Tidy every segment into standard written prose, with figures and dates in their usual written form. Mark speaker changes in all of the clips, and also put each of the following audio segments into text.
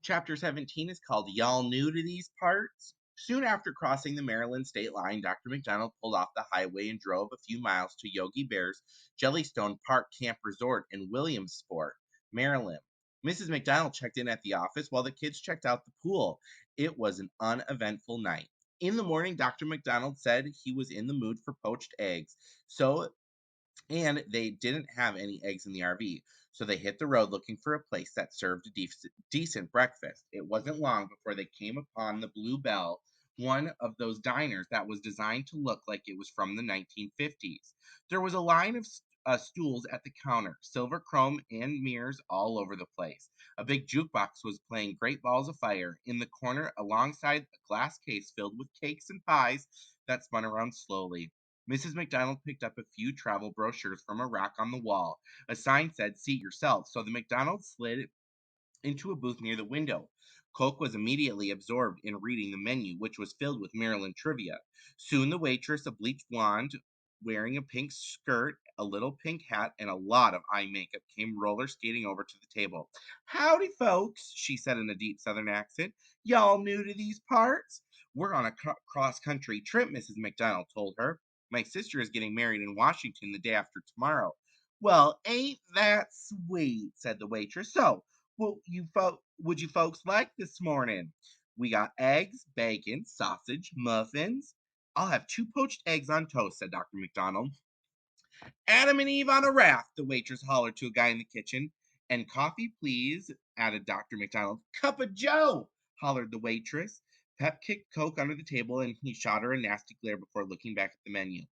Speaker 1: Chapter 17 is called Y'all New to These Parts? Soon after crossing the Maryland state line, Dr. McDonald pulled off the highway and drove a few miles to Yogi Bear's Jellystone Park Camp Resort in Williamsport, Maryland. Mrs. McDonald checked in at the office while the kids checked out the pool. It was an uneventful night. In the morning, Dr. McDonald said he was in the mood for poached eggs, so and they didn't have any eggs in the RV, so they hit the road looking for a place that served a decent breakfast. It wasn't long before they came upon the Blue Bell, one of those diners that was designed to look like it was from the 1950s. There was a line of stools at the counter, silver chrome and mirrors all over the place. A big jukebox was playing Great Balls of Fire in the corner alongside a glass case filled with cakes and pies that spun around slowly. Mrs. McDonald picked up a few travel brochures from a rack on the wall. A sign said, "Seat yourself," so the McDonald slid into a booth near the window. Coke was immediately absorbed in reading the menu, which was filled with Maryland trivia. Soon the waitress, a bleached blonde, wearing a pink skirt, a little pink hat, and a lot of eye makeup, came roller skating over to the table. "Howdy, folks," she said in a deep southern accent. "Y'all new to these parts?" "We're on a cross country trip," Mrs. McDonald told her. "My sister is getting married in Washington the day after tomorrow." "Well, ain't that sweet," said the waitress. "So, would you folks like this morning? We got eggs, bacon, sausage, muffins." "I'll have two poached eggs on toast," said Dr. McDonald. "Adam and Eve on a raft," the waitress hollered to a guy in the kitchen. "And coffee, please," added Dr. McDonald. "Cup of Joe," hollered the waitress. Pep kicked Coke under the table and he shot her a nasty glare before looking back at the menu.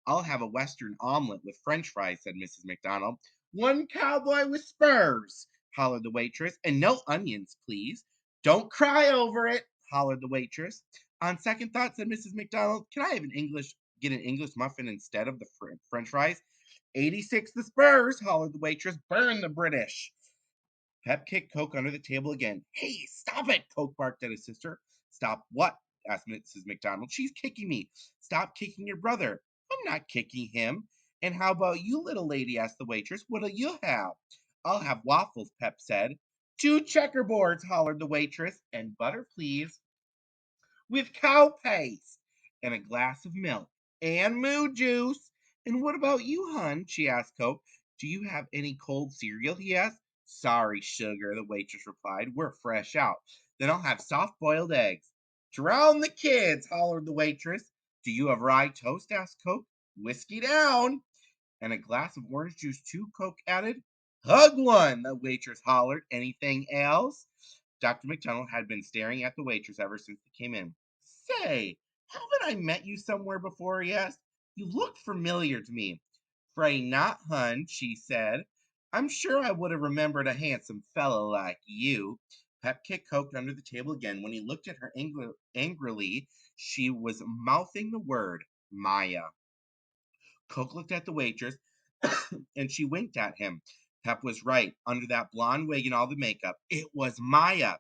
Speaker 1: "I'll have a Western omelet with French fries," said Mrs. McDonald. "One cowboy with spurs," hollered the waitress. "And no onions, please." "Don't cry over it," hollered the waitress. "On second thought," said Mrs. McDonald, "can I have get an English muffin instead of the French fries?" 86 the Spurs, hollered the waitress. "Burn the British." Pep kicked Coke under the table again. "Hey, stop it!" Coke barked at his sister. "Stop what?" asked Mrs. McDonald. "She's kicking me." "Stop kicking your brother." "I'm not kicking him." "And how about you, little lady?" asked the waitress. "What'll you have?" "I'll have waffles," Pep said. "Two checkerboards," hollered the waitress. "And butter, please." "With cow paste." "And a glass of milk." "And moo juice." "And what about you, hun?" she asked Coke. "Do you have any cold cereal?" he asked. "Sorry, sugar," the waitress replied. "We're fresh out." "Then I'll have soft boiled eggs." "Drown the kids," hollered the waitress. "Do you have rye toast?" asked Coke. "Whiskey down." "And a glass of orange juice too," Coke added. "Hug one," the waitress hollered. "Anything else?" Dr. McDonald had been staring at the waitress ever since they came in. "Say, haven't I met you somewhere before?" he asked. "You look familiar to me." "'Fraid not, hun," she said. "I'm sure I would have remembered a handsome fellow like you." Pep kicked Coke under the table again. When he looked at her angrily, she was mouthing the word Maya. Coke looked at the waitress and she winked at him. Pep was right. Under that blonde wig and all the makeup, it was Maya.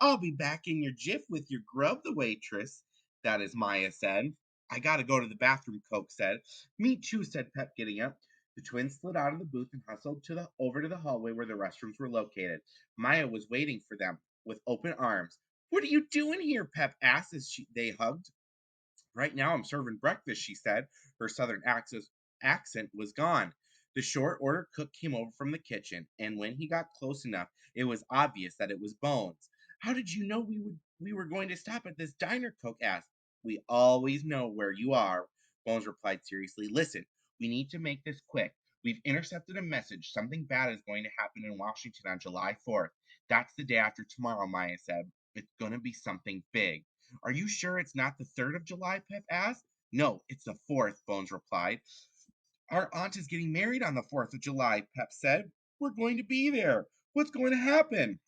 Speaker 1: "I'll be back in your jiff with your grub," the waitress, that is Maya, said. "I gotta go to the bathroom," Coke said. "Me too," said Pep, getting up. The twins slid out of the booth and hustled over to the hallway where the restrooms were located. Maya was waiting for them with open arms. "What are you doing here?" Pep asked as they hugged. "Right now I'm serving breakfast," she said. Her southern accent was gone. The short order cook came over from the kitchen, and when he got close enough, it was obvious that it was Bones. "How did you know we were going to stop at this diner?" Cook asked. "We always know where you are," Bones replied seriously. "Listen, we need to make this quick. We've intercepted a message. Something bad is going to happen in Washington on July 4th. That's the day after tomorrow," Maya said. "It's going to be something big." "Are you sure it's not the 3rd of July?" Pep asked. "No, it's the 4th," Bones replied. "Our aunt is getting married on the 4th of July," Pep said. "We're going to be there. What's going to happen?"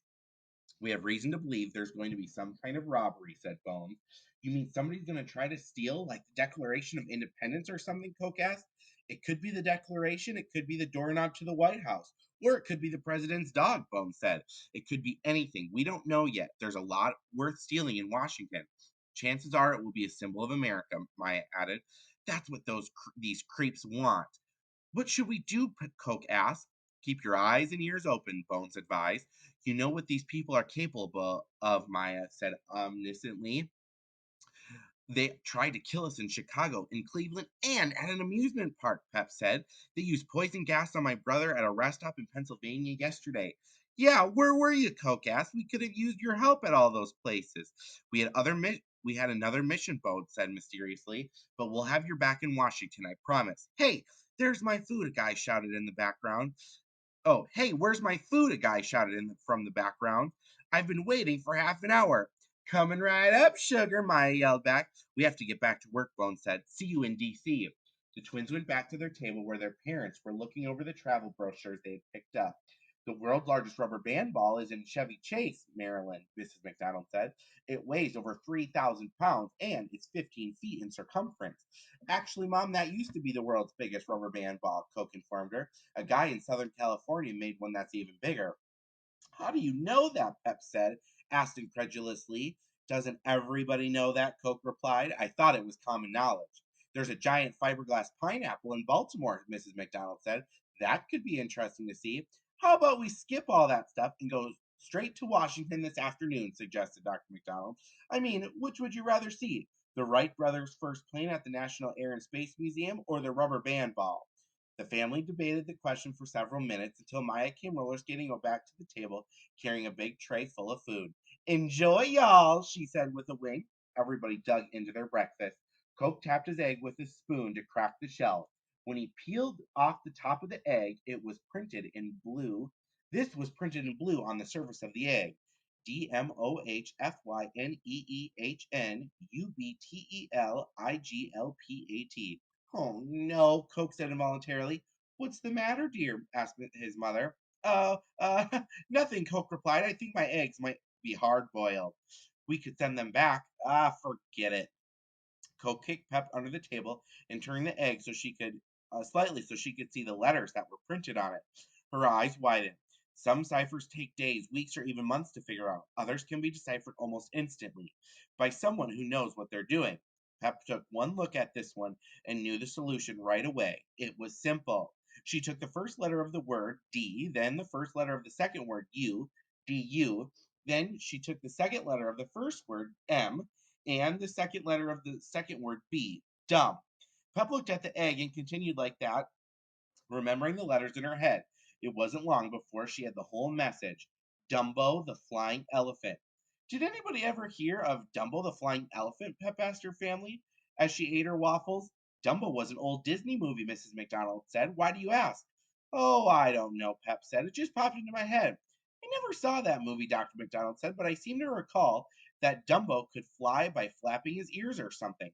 Speaker 1: "We have reason to believe there's going to be some kind of robbery," said Bones. "You mean somebody's going to try to steal, like the Declaration of Independence or something?" Coke asked. "It could be the Declaration, it could be the doorknob to the White House, or it could be the president's dog," Bones said. "It could be anything. We don't know yet. There's a lot worth stealing in Washington. Chances are it will be a symbol of America," Maya added. "That's what these creeps want." "What should we do?" Coke asked. Keep your eyes and ears open, Bones advised. You know what these people are capable of, Maya said omnisciently. They tried to kill us in Chicago, in Cleveland, and at an amusement park, Pep said. They used poison gas on my brother at a rest stop in Pennsylvania yesterday. Yeah, where were you, Coke asked. We could have used your help at all those places. We had another mission, Bode said mysteriously, but we'll have your back in Washington, I promise. Hey, there's my food, a guy shouted in the background. Oh, hey, where's my food? A guy shouted from the background. I've been waiting for half an hour. Coming right up, sugar, Maya yelled back. We have to get back to work, Bones said. See you in D.C. The twins went back to their table where their parents were looking over the travel brochures they had picked up. The world's largest rubber band ball is in Chevy Chase, Maryland, Mrs. McDonald said. It weighs over 3,000 pounds and it's 15 feet in circumference. Actually, Mom, that used to be the world's biggest rubber band ball, Coke informed her. A guy in Southern California made one that's even bigger. How do you know that? Pep said, asked incredulously. Doesn't everybody know that? Coke replied. I thought it was common knowledge. There's a giant fiberglass pineapple in Baltimore, Mrs. McDonald said. That could be interesting to see. How about we skip all that stuff and go straight to Washington this afternoon, suggested Dr. McDonald. I mean, which would you rather see? The Wright brothers' first plane at the National Air and Space Museum or the rubber band ball? The family debated the question for several minutes until Maya came roller skating back to the table carrying a big tray full of food. Enjoy, y'all, she said with a wink. Everybody dug into their breakfast. Coke tapped his egg with his spoon to crack the shell. When he peeled off the top of the egg, it was printed in blue. This was printed in blue on the surface of the egg. DMOHFYNEEHNUBTELIGLPAT. Oh no, Coke said involuntarily. What's the matter, dear? Asked his mother. Nothing, Coke replied. I think my eggs might be hard boiled. We could send them back. Ah, forget it. Coke kicked Pep under the table and turned the egg so she could slightly so she could see the letters that were printed on it. Her eyes widened. Some ciphers take days, weeks, or even months to figure out. Others can be deciphered almost instantly by someone who knows what they're doing. Pep took one look at this one and knew the solution right away. It was simple. She took the first letter of the word D, then the first letter of the second word U, DU. Then she took the second letter of the first word M, and the second letter of the second word B. Dumb. Pep looked at the egg and continued like that, remembering the letters in her head. It wasn't long before she had the whole message. Dumbo the flying elephant. Did anybody ever hear of Dumbo the flying elephant? Pep asked her family as she ate her waffles. Dumbo was an old Disney movie, Mrs. McDonald said. Why do you ask? Oh, I don't know, Pep said. It just popped into my head. I never saw that movie, Dr. McDonald said, but I seem to recall that Dumbo could fly by flapping his ears or something.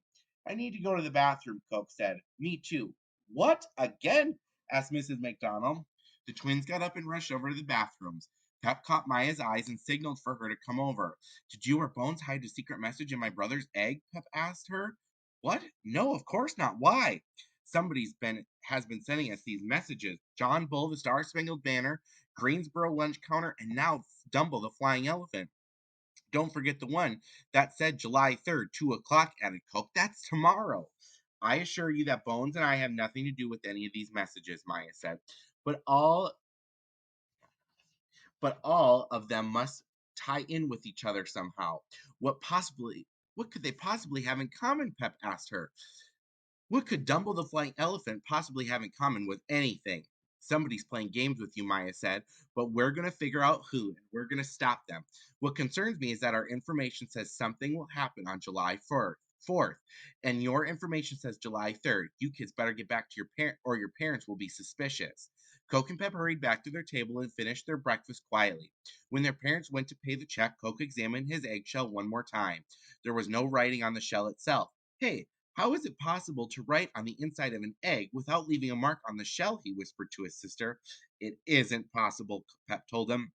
Speaker 1: I need to go to the bathroom, Coke said. Me too. What? Again? Asked Mrs. McDonald. The twins got up and rushed over to the bathrooms. Pep caught Maya's eyes and signaled for her to come over. Did you or Bones hide a secret message in my brother's egg? Pep asked her. What? No, of course not. Why? Somebody's been has been sending us these messages. John Bull, the Star Spangled Banner, Greensboro lunch counter, and now Dumbo the flying elephant. Don't forget the one that said July 3rd, 2 o'clock, added Coke. That's tomorrow. I assure you that Bones and I have nothing to do with any of these messages, Maya said. But all all of them must tie in with each other somehow. What could they possibly have in common? Pep asked her. What could Dumbo the Flying Elephant possibly have in common with anything? Somebody's playing games with you, Maya said, but we're going to figure out who and we're going to stop them. What concerns me is that our information says something will happen on July 4th, and your information says July 3rd. You kids better get back to your parent or your parents will be suspicious. Coke and Pep hurried back to their table and finished their breakfast quietly. When their parents went to pay the check, Coke examined his eggshell one more time. There was no writing on the shell itself. Hey, how is it possible to write on the inside of an egg without leaving a mark on the shell? He whispered to his sister. It isn't possible, Pep told him,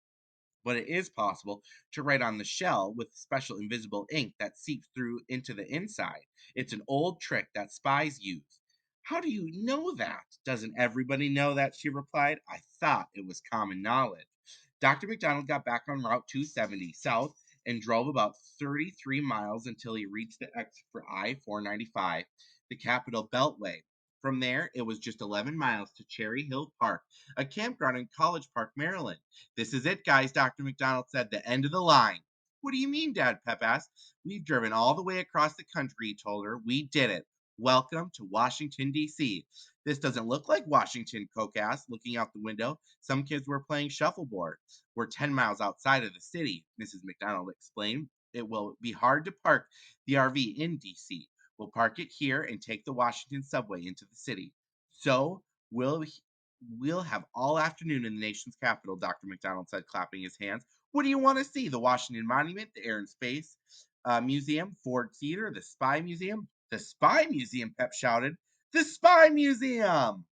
Speaker 1: but it is possible to write on the shell with special invisible ink that seeps through into the inside. It's an old trick that spies use. How do you know that? Doesn't everybody know that? She replied. I thought it was common knowledge. Dr. McDonald got back on Route 270 south and drove about 33 miles until he reached the exit for I 495, the Capital Beltway. From there, it was just 11 miles to Cherry Hill Park, a campground in College Park, Maryland. This is it, guys, Dr. McDonald said, the end of the line. What do you mean, Dad? Pep asked. We've driven all the way across the country, he told her. We did it. Welcome to Washington, D.C. This doesn't look like Washington, Coke asked, looking out the window. Some kids were playing shuffleboard. We're 10 miles outside of the city, Mrs. McDonald explained. It will be hard to park the RV in D.C. We'll park it here and take the Washington subway into the city. So we'll we'll have all afternoon in the nation's capital, Dr. McDonald said, clapping his hands. What do you want to see? The Washington Monument, the Air and Space Museum, Ford Theater, the Spy Museum? The Spy Museum, Pep shouted. The Spy Museum!